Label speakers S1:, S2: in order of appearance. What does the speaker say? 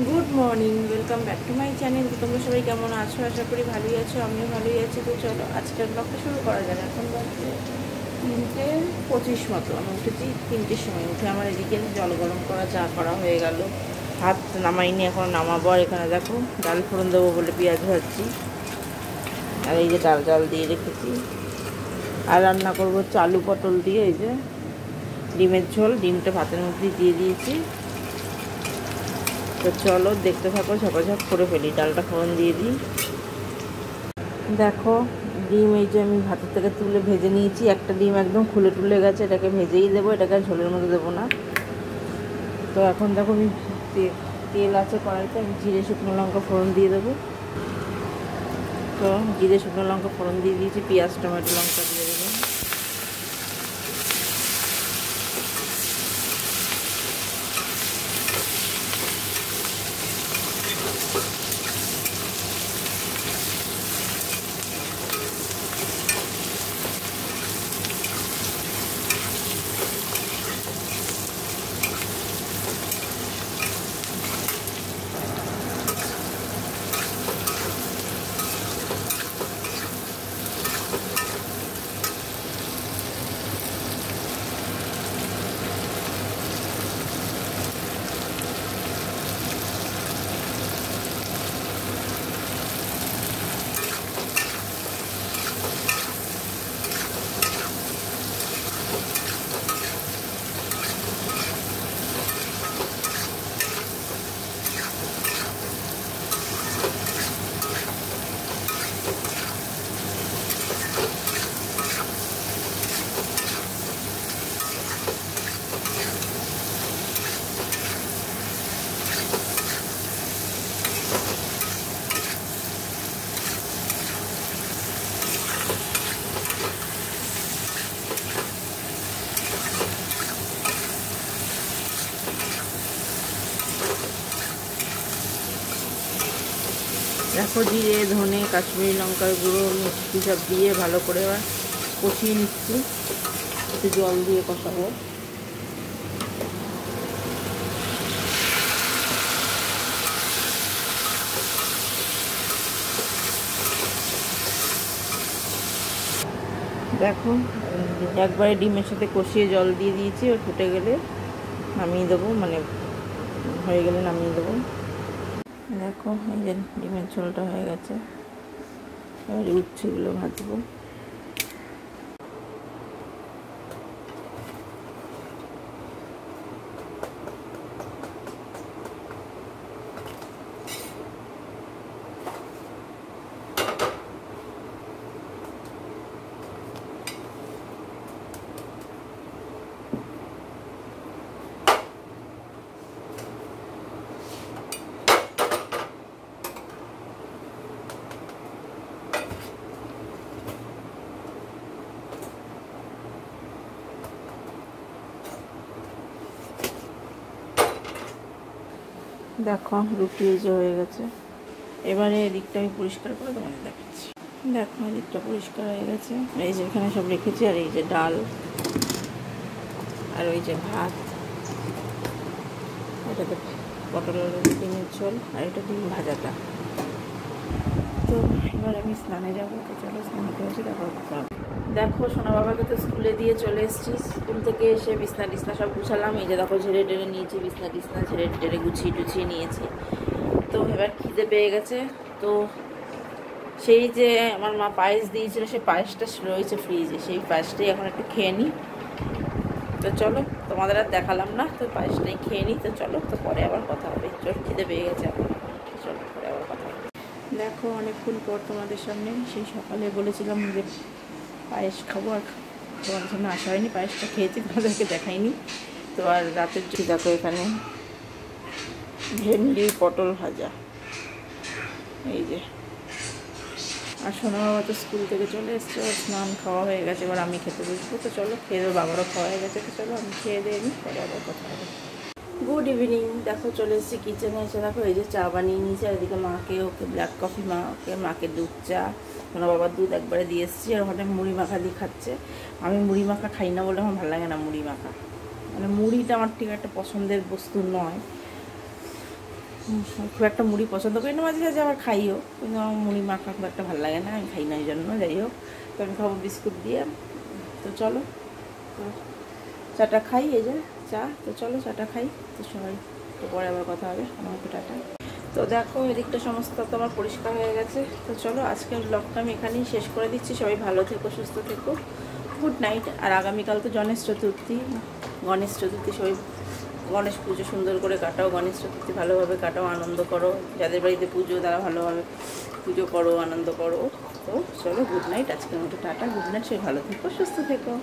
S1: Good morning, welcome back to my channel. তোমরা সবাই কেমন আছো? আশা করি ভালোই আছো, আমিও ভালোই আছি। তো চলো আজকের ব্লগটা শুরু করা যাক। এখন বাজে 3:25 মতো। আমি উঠেছি 3টের সময়। উঠে আমার এদিকে জল গরম করা, চা করা হয়ে গেল। ভাত নামাইনি, এখন নামাবো। আর এখানে দেখো ডাল ফোড়ন দেবো বলে পেঁয়াজ ভাজছি। আর এই যে ডাল ডাল দিয়ে রেখেছি। আর রান্না করবো আলু পটল দিয়ে। এই যে ডিমের ঝোল, ডিমটা ভাতের মধ্যে দিয়ে দিয়েছি। তো চলো দেখতে থাকো, ঝপাঝপ করে ফেলি। ডালটা ফোড়ন দিয়ে দিই। দেখো ডিম এই যে আমি ভাতের থেকে তুলে ভেজে নিয়েছি। একটা ডিম একদম খুলে টুলে গেছে, এটাকে ভেজেই দেবো, এটাকে আর ঝোলের মধ্যে দেবো না। তো এখন দেখো আমি তেল আছে কড়াইতে, আমি জিরে শুকনো লঙ্কা ফোড়ন দিয়ে দেবো। তো জিরে শুকনো লঙ্কা ফোড়ন দিয়ে দিয়েছি, পেঁয়াজ টমেটো লঙ্কা দিয়ে দেবো। দেখো জিরে ধনে কাশ্মীরি লঙ্কার গুঁড়ো মিষ্টি সব দিয়ে ভালো করে এবার কষিয়ে নিচ্ছি। একটু জল দিয়ে কষাবো। দেখো একবারে ডিমের সাথে কষিয়ে জল দিয়ে দিয়েছি। ও ফুটে গেলে নামিয়ে দেবো, মানে হয়ে গেলে নামিয়ে দেবো। দেখো এই যে ডিমের ঝোলটা হয়ে গেছে। এবার উচ্ছেগুলো ভাজবো। দেখো রুটি যে হয়ে গেছে। এবারে এদিকটা আমি পরিষ্কার করে তোমাদের দেখাচ্ছি। দেখো এদিকটা পরিষ্কার হয়ে গেছে। এই যে এখানে সব রেখেছি। আর এই যে ডাল, আর ওই যে ভাত, এটাতে পটল ডিমের ঝোল, আর এটা ডিম ভাজাটা। তো এবার আমি স্নানে যাবো। তো চলো স্নান করেছি, তারপর দেখো সোনা বাবাকে তো স্কুলে দিয়ে চলে এসেছি। স্কুল থেকে এসে বিছনা টিছনা সব গুছালাম। এই যে দেখো ঝেড়ে টেড়ে নিয়েছি, বিছনা টিছনা ঝেড়ে টেড়ে গুছিয়ে টুছিয়ে নিয়েছি। তো এবার খিদে পেয়ে গেছে। তো সেই যে আমার মা পায়েস দিয়েছিল, সেই পায়েসটা রয়েছে ফ্রিজে, সেই পায়েসটাই এখন একটু খেয়ে নিই। তো চলো তোমাদের আর দেখালাম না, তো পায়েসটাই খেয়ে নিই। তো চলো, তো পরে আবার কথা হবে। চোখ খিদে পেয়ে গেছে এখন, চলো পরে আবার কথা হবে। দেখো অনেকক্ষণ পর তোমাদের সামনে। সেই সকালে বলেছিলাম যে পায়েস খাবো, আর তোমাদের সামনে আসা হয়নি। পায়েসটা খেয়েছি, তোমাদেরকে দেখাইনি। তো আর রাতের দেখো এখানে ভেন্ডি পটল ভাজা, এই যে। আর সোনা বাবা তো স্কুল থেকে চলে এসছে, ওর স্নান খাওয়া হয়ে গেছে। এবার আমি খেতে বসবো। তো চলো খেয়ে দেবো, বাবারও খাওয়া হয়ে গেছে। তো চলো আমি খেয়ে দিয়ে নিই, পরে আবার কথা হবে। Good evening. দেখো চলে এসেছি কিচেনে। এসে দেখো এই যে চা বানিয়ে নিয়েছি। আর এদিকে মাকে, ওকে ব্ল্যাক কফি, মাকে দুধ চা, সোনা বাবার দুধ একবারে দিয়ে এসেছি। আর ওখানে মুড়ি মাখা দিয়ে খাচ্ছে। আমি মুড়ি মাখা খাই না বলে আমার ভালো লাগে না মুড়ি মাখা। মানে মুড়িটা আমার ঠিক একটা পছন্দের বস্তু নয়। খুব একটা মুড়ি পছন্দ করি না, মাঝে মাঝে আবার খাইও, কিন্তু আমার মুড়ি মাখা খুব একটা ভালো লাগে না, আমি খাই না এই জন্য। যাই হোক, তো আমি খাবো বিস্কুট দিয়ে। তো চলো, তো চাটা খাই, এই যে চা। তো চলো চাটা খাই। তো সবাই তো পরে আবার কথা হবে, আমার তো টাটা। তো দেখো এদিকটা সমস্ত তো আমার পরিষ্কার হয়ে গেছে। তো চলো আজকের ব্লগটা আমি এখানেই শেষ করে দিচ্ছি। সবাই ভালো থেকো, সুস্থ থেকো, গুড নাইট। আর আগামীকাল তো গণেশ চতুর্থী, সবাই গণেশ পুজো সুন্দর করে কাটাও, গণেশ চতুর্থী ভালোভাবে কাটাও, আনন্দ করো। যাদের বাড়িতে পুজো তারা ভালোভাবে পুজো করো, আনন্দ করো। তো চলো গুড নাইট, আজকের মতো টাটা, গুড নাইট। সবাই ভালো থেকো, সুস্থ থেকো।